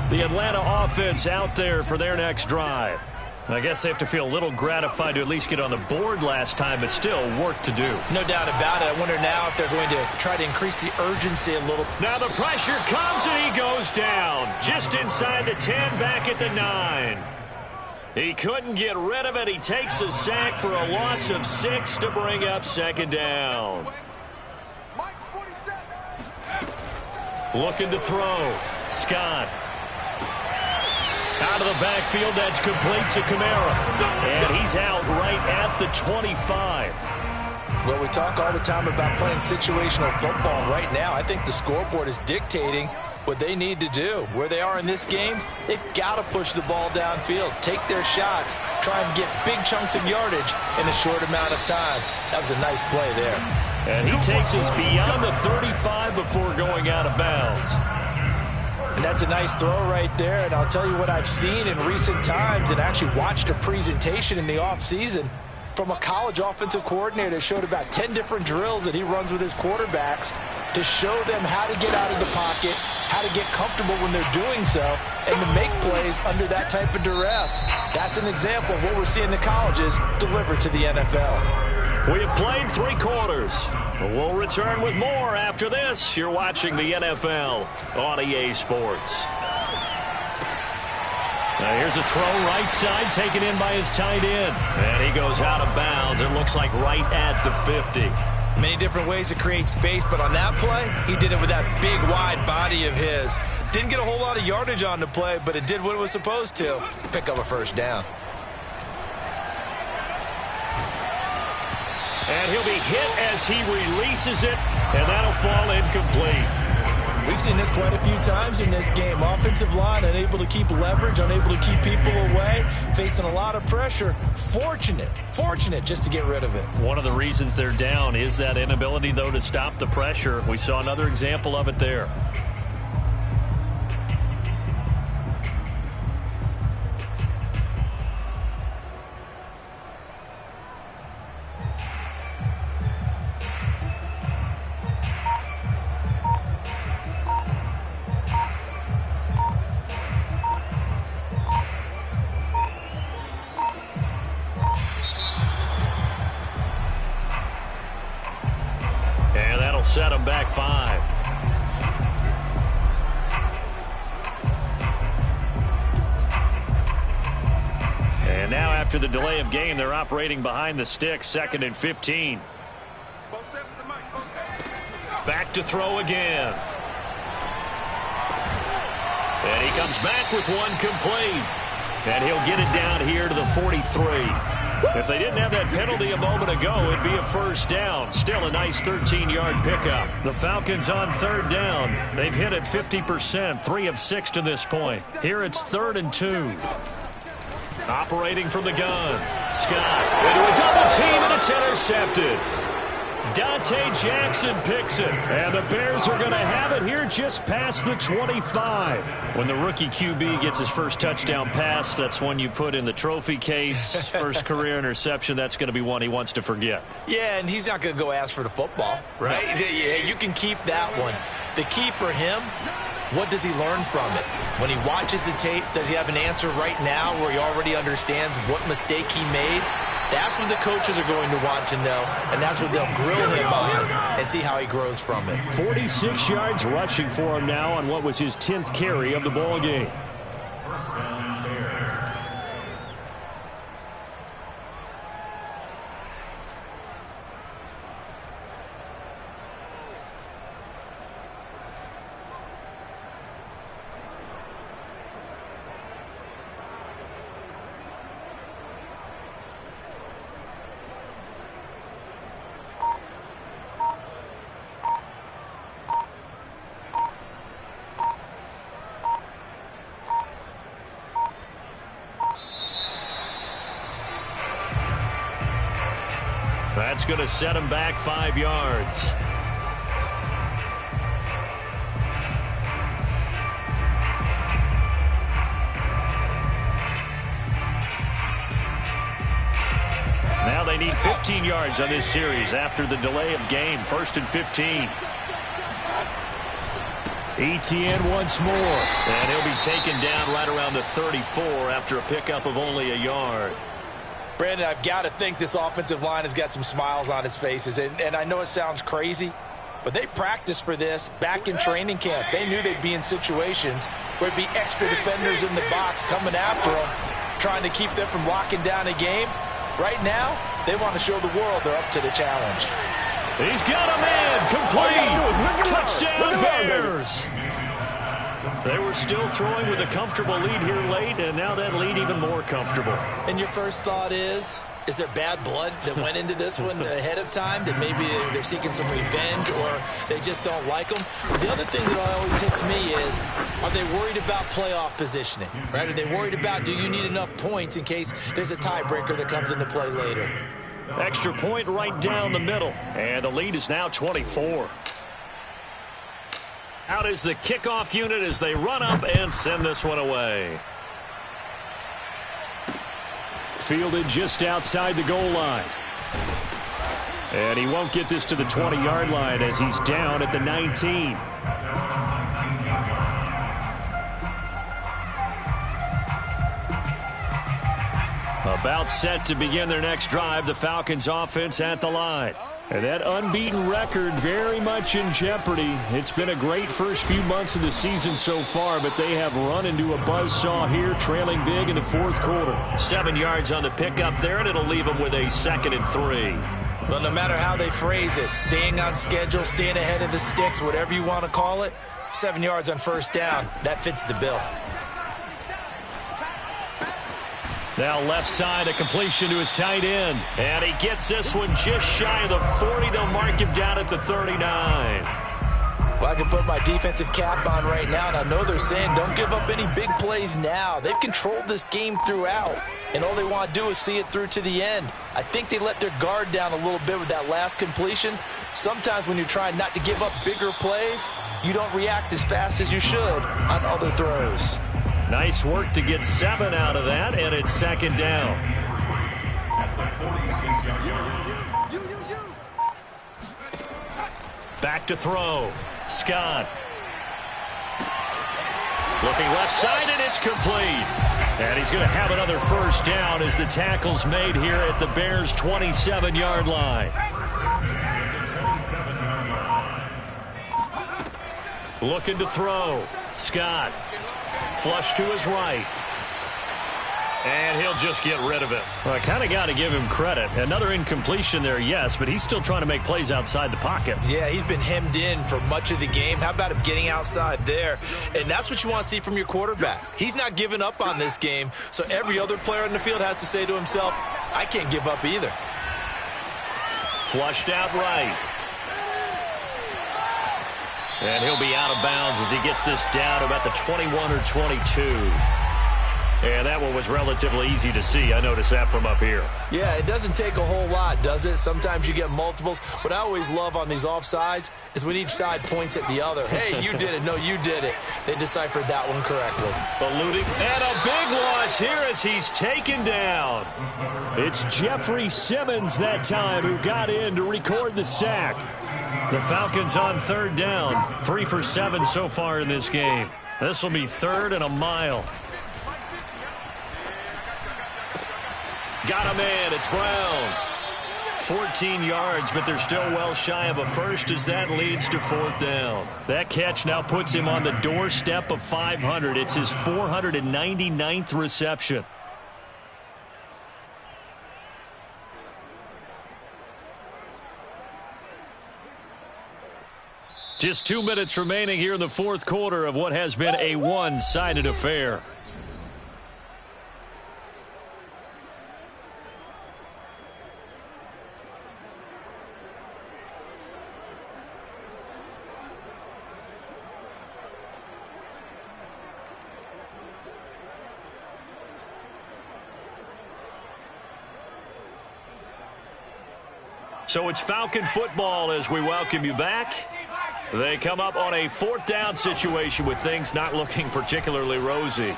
The Atlanta offense out there for their next drive. I guess they have to feel a little gratified to at least get on the board last time, but still work to do. No doubt about it. I wonder now if they're going to try to increase the urgency a little. Now the pressure comes and he goes down. Just inside the 10, back at the 9. He couldn't get rid of it. He takes a sack for a loss of 6 to bring up second down. Looking to throw. Scott. Out of the backfield, that's complete to Kamara. And he's out right at the 25. Well, we talk all the time about playing situational football. Right now, I think the scoreboard is dictating what they need to do. Where they are in this game, they've got to push the ball downfield, take their shots, try and get big chunks of yardage in a short amount of time. That was a nice play there. And he takes us beyond the 35 before going out of bounds. And that's a nice throw right there. And I'll tell you what I've seen in recent times and actually watched a presentation in the offseason from a college offensive coordinator that showed about 10 different drills that he runs with his quarterbacks to show them how to get out of the pocket, how to get comfortable when they're doing so, and to make plays under that type of duress. That's an example of what we're seeing the colleges deliver to the NFL. We have played 3 quarters. We'll return with more after this. You're watching the NFL on EA Sports. Now here's a throw right side, taken in by his tight end. And he goes out of bounds. It looks like right at the 50. Many different ways to create space, but on that play, he did it with that big, wide body of his. Didn't get a whole lot of yardage on the play, but it did what it was supposed to. Pick up a first down. And he'll be hit as he releases it, and that'll fall incomplete. We've seen this quite a few times in this game. Offensive line unable to keep leverage, unable to keep people away, facing a lot of pressure. Fortunate just to get rid of it. One of the reasons they're down is that inability, though, to stop the pressure. We saw another example of it there. Set him back 5. And now after the delay of game, they're operating behind the sticks, 2nd and 15. Back to throw again. And he comes back with one complete. And he'll get it down here to the 43. If they didn't have that penalty a moment ago, it'd be a first down. Still a nice 13-yard pickup. The Falcons on 3rd down. They've hit it 50%, 3 of 6 to this point. Here it's 3rd and 2. Operating from the gun. Scott into a double team, and it's intercepted. Dante Jackson picks it, and the Bears are going to have it here just past the 25. When the rookie QB gets his first touchdown pass, that's one you put in the trophy case. First career interception, that's going to be one he wants to forget. Yeah, and he's not going to go ask for the football, right? No. Yeah, you can keep that one. The key for him, what does he learn from it? When he watches the tape, does he have an answer right now where he already understands what mistake he made? That's what the coaches are going to want to know, and that's what they'll grill him on and see how he grows from it. 46 yards rushing for him now on what was his 10th carry of the ball game. That's going to set him back 5 yards. Now they need 15 yards on this series after the delay of game. 1st and 15. ETN once more. And he'll be taken down right around the 34 after a pickup of only a yard. Brandon, I've got to think this offensive line has got some smiles on its faces. And I know it sounds crazy, but they practiced for this back in training camp. They knew they'd be in situations where there'd be extra defenders in the box coming after them, trying to keep them from locking down a game. Right now, they want to show the world they're up to the challenge. He's got a man. Complete. Touchdown, Bears. They were still throwing with a comfortable lead here late, and now that lead even more comfortable. And your first thought is there bad blood that went into this one ahead of time, that maybe they're seeking some revenge or they just don't like them? But the other thing that always hits me is, are they worried about playoff positioning? Right? Are they worried about, do you need enough points in case there's a tiebreaker that comes into play later? Extra point right down the middle, and the lead is now 24. Out is the kickoff unit as they run up and send this one away. Fielded just outside the goal line. And he won't get this to the 20-yard line as he's down at the 19. About set to begin their next drive, the Falcons offense at the line. And that unbeaten record very much in jeopardy. It's been a great first few months of the season so far, but they have run into a buzzsaw here, trailing big in the fourth quarter. 7 yards on the pickup there, and it'll leave them with a 2nd and 3. Well, no matter how they phrase it, staying on schedule, staying ahead of the sticks, whatever you want to call it, 7 yards on first down, that fits the bill. Now left side, a completion to his tight end. And he gets this one just shy of the 40. They'll mark him down at the 39. Well, I can put my defensive cap on right now, and I know they're saying don't give up any big plays now. They've controlled this game throughout, and all they want to do is see it through to the end. I think they let their guard down a little bit with that last completion. Sometimes when you're trying not to give up bigger plays, you don't react as fast as you should on other throws. Nice work to get 7 out of that, and it's 2nd down. Back to throw. Scott. Looking left side, and it's complete. And he's going to have another first down as the tackle's made here at the Bears' 27-yard line. Looking to throw. Scott. Flush to his right. And he'll just get rid of it. Well, I kind of got to give him credit. Another incompletion there, yes, but he's still trying to make plays outside the pocket. Yeah, he's been hemmed in for much of the game. How about him getting outside there? And that's what you want to see from your quarterback. He's not giving up on this game, so every other player on the field has to say to himself, I can't give up either. Flushed out right. And he'll be out of bounds as he gets this down to about the 21 or 22. And that one was relatively easy to see. I noticed that from up here. Yeah, it doesn't take a whole lot, does it? Sometimes you get multiples. What I always love on these offsides is when each side points at the other. Hey, you did it. No, you did it. They deciphered that one correctly. Eluding. And a big loss here as he's taken down. It's Jeffrey Simmons that time who got in to record the sack. The Falcons on 3rd down. 3 for 7 so far in this game. This will be 3rd and a mile. Got a man. It's Brown. 14 yards, but they're still well shy of a first as that leads to 4th down. That catch now puts him on the doorstep of 500. It's his 499th reception. Just 2 minutes remaining here in the fourth quarter of what has been a one-sided affair. So it's Falcon football as we welcome you back. They come up on a 4th down situation with things not looking particularly rosy.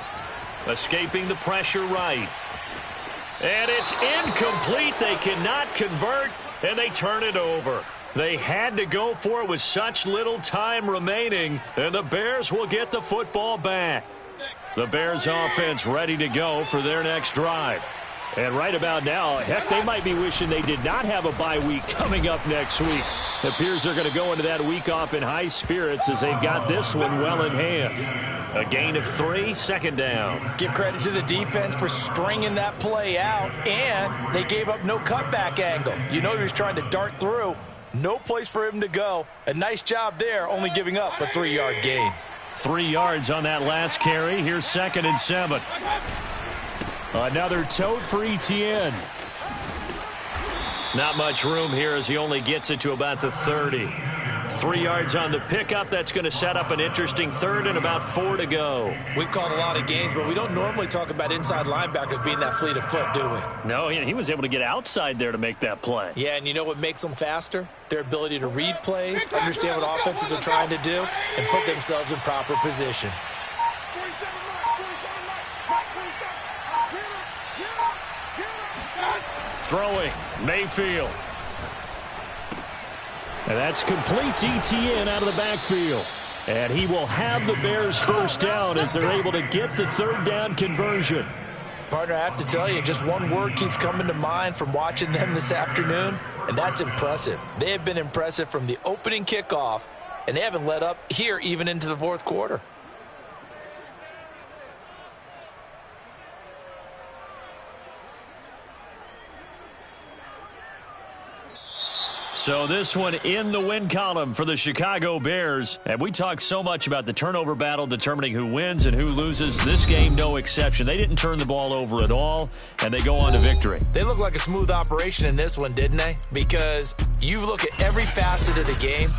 Escaping the pressure right. And it's incomplete. They cannot convert, and they turn it over. They had to go for it with such little time remaining, and the Bears will get the football back. The Bears offense ready to go for their next drive. And right about now, heck, they might be wishing they did not have a bye week coming up next week. It appears they're going to go into that week off in high spirits as they've got this one well in hand. A gain of 3, second down. Give credit to the defense for stringing that play out, and they gave up no cutback angle. You know he was trying to dart through. No place for him to go. A nice job there, only giving up a 3-yard gain. 3 yards on that last carry. Here's 2nd and 7. Another tote for Etienne. Not much room here as he only gets it to about the 30. 3 yards on the pickup. That's going to set up an interesting 3rd and about 4 to go. We've called a lot of games, but we don't normally talk about inside linebackers being that fleet of foot, do we? No, he was able to get outside there to make that play. Yeah, and you know what makes them faster? Their ability to read plays, understand what offenses are trying to do, and put themselves in proper position. Throwing, Mayfield. And that's complete to Etienne out of the backfield. And he will have the Bears first down as they're able to get the 3rd down conversion. Partner, I have to tell you, just one word keeps coming to mind from watching them this afternoon, and that's impressive. They have been impressive from the opening kickoff, and they haven't let up here even into the 4th quarter. So this one in the win column for the Chicago Bears. And we talk so much about the turnover battle determining who wins and who loses. This game, no exception. They didn't turn the ball over at all, and they go on to victory. They look like a smooth operation in this one, didn't they? Because you look at every facet of the game,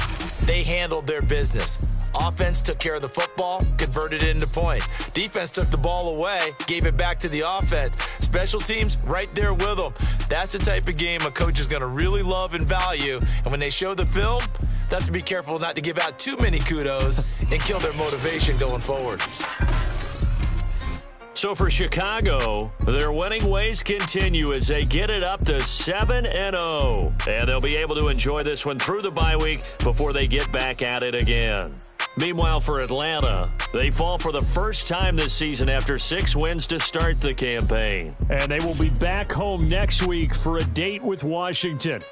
they handled their business. Offense took care of the football, converted it into points. Defense took the ball away, gave it back to the offense. Special teams right there with them. That's the type of game a coach is going to really love and value. And when they show the film, they have to be careful not to give out too many kudos and kill their motivation going forward. So for Chicago, their winning ways continue as they get it up to 7-0. And they'll be able to enjoy this one through the bye week before they get back at it again. Meanwhile, for Atlanta, they fall for the first time this season after 6 wins to start the campaign. And they will be back home next week for a date with Washington.